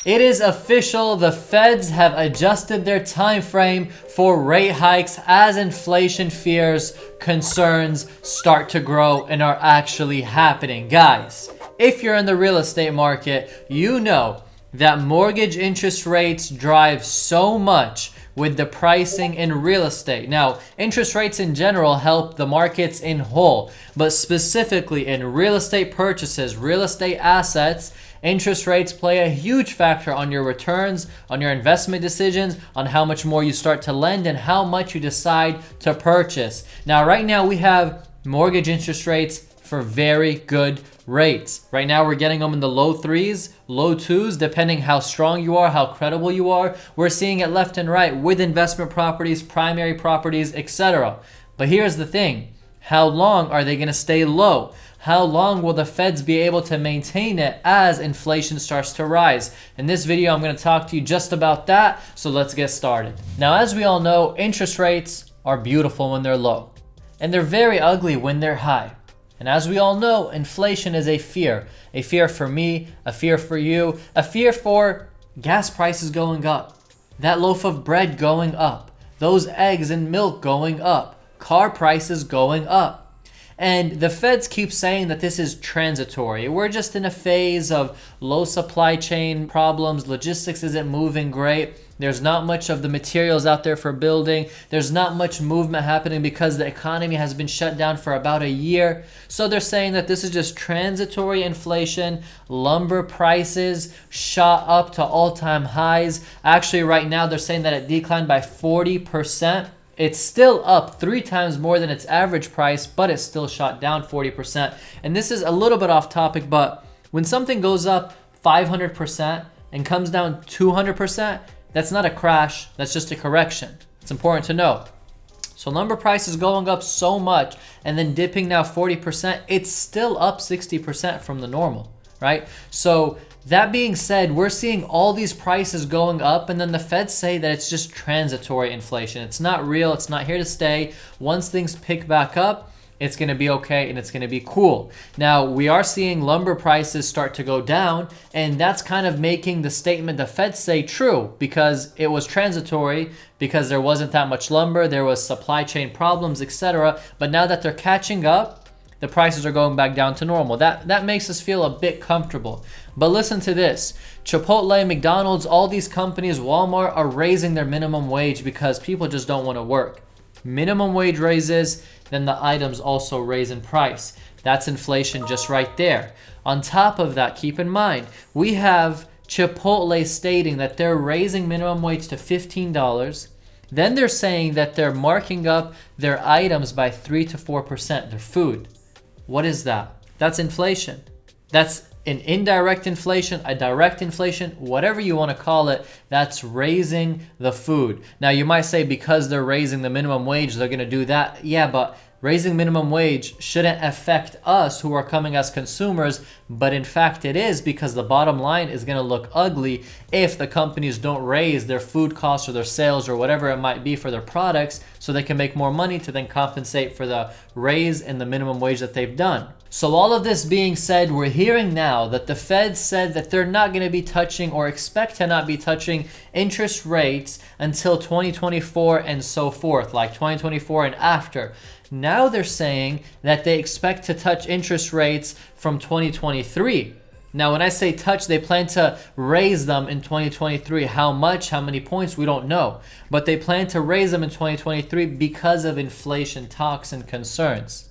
It is official, the Feds have adjusted their time frame for rate hikes as inflation fears, concerns start to grow and are actually happening. Guys, if you're in the real estate market, you know that mortgage interest rates drive so much with the pricing in real estate. Now, interest rates in general help the markets in whole, but specifically in real estate purchases, real estate assets, interest rates play a huge factor on your returns, on your investment decisions, on how much more you start to lend, and how much you decide to purchase. Now, right now we have mortgage interest rates for very good rates. Right now we're getting them in the low threes, low twos, depending how strong you are, how credible you are. We're seeing it left and right with investment properties, primary properties, etc. But here's the thing. How long are they going to stay low? How long will the Feds be able to maintain it as inflation starts to rise? In this video, I'm going to talk to you just about that, so let's get started. Now, as we all know, interest rates are beautiful when they're low, and they're very ugly when they're high. And as we all know, inflation is a fear for me, a fear for you, a fear for gas prices going up, that loaf of bread going up, those eggs and milk going up, car prices going up. And the Feds keep saying that this is transitory. We're just in a phase of low supply chain problems. Logistics isn't moving great. There's not much of the materials out there for building. There's not much movement happening because the economy has been shut down for about a year. So they're saying that this is just transitory inflation. Lumber prices shot up to all-time highs. Actually, right now, they're saying that it declined by 40%. It's still up 3 times more than its average price, but it's still shot down 40%. And this is a little bit off topic, but when something goes up 500% and comes down 200%, that's not a crash, that's just a correction. It's important to know. So lumber prices going up so much and then dipping now 40%, it's still up 60% from the normal, right? So that being said, we're seeing all these prices going up, and then the Feds say that it's just transitory inflation. It's not real, it's not here to stay. Once things pick back up, it's going to be okay and it's going to be cool. Now, we are seeing lumber prices start to go down, and that's kind of making the statement the Feds say true, because it was transitory, because there wasn't that much lumber, there was supply chain problems, etc. But now that they're catching up, the prices are going back down to normal. That makes us feel a bit comfortable. But listen to this. Chipotle, McDonald's, all these companies, Walmart, are raising their minimum wage because people just don't want to work. Minimum wage raises, then the items also raise in price. That's inflation just right there. On top of that, keep in mind, we have Chipotle stating that they're raising minimum wage to $15. Then they're saying that they're marking up their items by 3 to 4%, their food. What is that? That's inflation. That's an indirect inflation, a direct inflation, whatever you want to call it, that's raising the food. Now, you might say because they're raising the minimum wage, they're going to do that. Yeah, but raising minimum wage shouldn't affect us who are coming as consumers, but in fact it is, because the bottom line is going to look ugly if the companies don't raise their food costs or their sales or whatever it might be for their products, so they can make more money to then compensate for the raise in the minimum wage that they've done. So all of this being said, we're hearing now that the Fed said that they're not going to be touching, or expect to not be touching, interest rates until 2024 and so forth, like 2024 and after. Now they're saying that they expect to touch interest rates from 2023. Now, when I say touch, they plan to raise them in 2023. How much, how many points, we don't know. But they plan to raise them in 2023 because of inflation talks and concerns.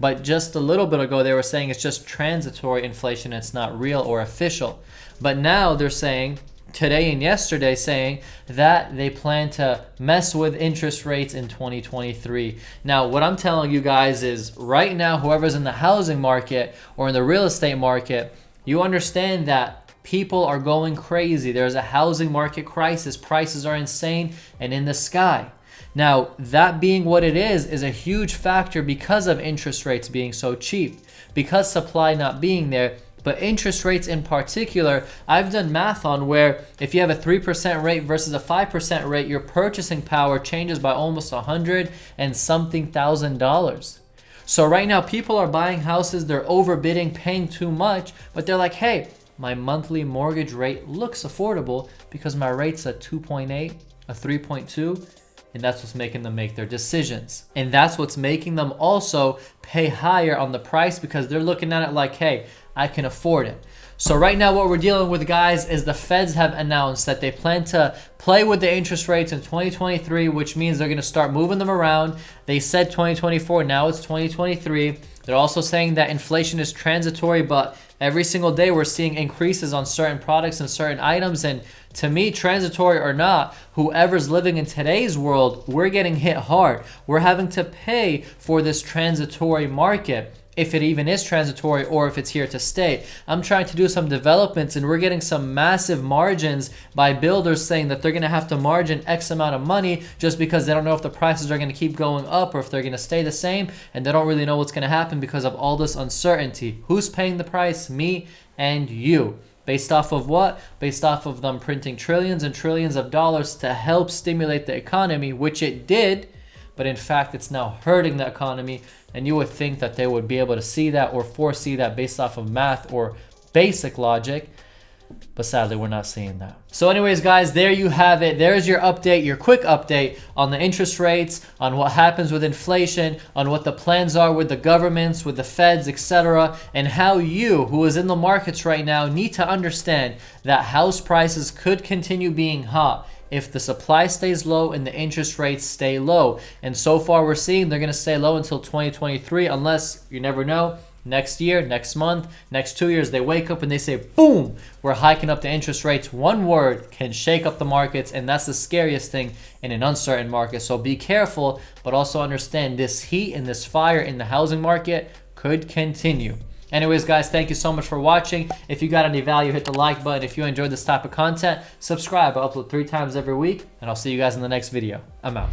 But just a little bit ago, they were saying it's just transitory inflation. It's not real or official. But now they're saying, today and yesterday, saying that they plan to mess with interest rates in 2023. Now, what I'm telling you guys is right now, whoever's in the housing market or in the real estate market, you understand that people are going crazy. There's a housing market crisis. Prices are insane and in the sky. Now, that being what it is a huge factor because of interest rates being so cheap, because supply not being there. But interest rates in particular, I've done math on where if you have a 3% rate versus a 5% rate, your purchasing power changes by almost $100 and something thousand. So right now, people are buying houses, they're overbidding, paying too much, but they're like, hey, my monthly mortgage rate looks affordable because my rate's a 2.8, a 3.2, and that's what's making them make their decisions. And that's what's making them also pay higher on the price because they're looking at it like, hey, I can afford it. So right now what we're dealing with, guys, is the feds have announced that they plan to play with the interest rates in 2023, which means they're going to start moving them around. They said 2024, now it's 2023. They're also saying that inflation is transitory, but every single day we're seeing increases on certain products and certain items. And to me, transitory or not, whoever's living in today's world, we're getting hit hard. We're having to pay for this transitory market, if it even is transitory or if it's here to stay. I'm trying to do some developments and we're getting some massive margins by builders saying that they're going to have to margin X amount of money just because they don't know if the prices are going to keep going up or if they're going to stay the same, and they don't really know what's going to happen because of all this uncertainty. Who's paying the price? Me and you. Based off of what? Based off of them printing trillions and trillions of dollars to help stimulate the economy, which it did, but in fact it's now hurting the economy. And you would think that they would be able to see that or foresee that based off of math or basic logic, but sadly we're not seeing that. So anyways, guys, there you have it. There's your update, your quick update on the interest rates, on what happens with inflation, on what the plans are with the governments, with the feds, etc., and how you, who is in the markets right now, need to understand that house prices could continue being hot if the supply stays low and the interest rates stay low. And so far we're seeing they're going to stay low until 2023, unless, you never know, next year, next month, next 2 years, they wake up and they say, boom, we're hiking up the interest rates. One word can shake up the markets, and that's the scariest thing in an uncertain market. So be careful, but also understand this heat and this fire in the housing market could continue. Anyways, guys, thank you so much for watching. If you got any value, hit the like button. If you enjoyed this type of content, subscribe. I upload 3 times every week, and I'll see you guys in the next video. I'm out.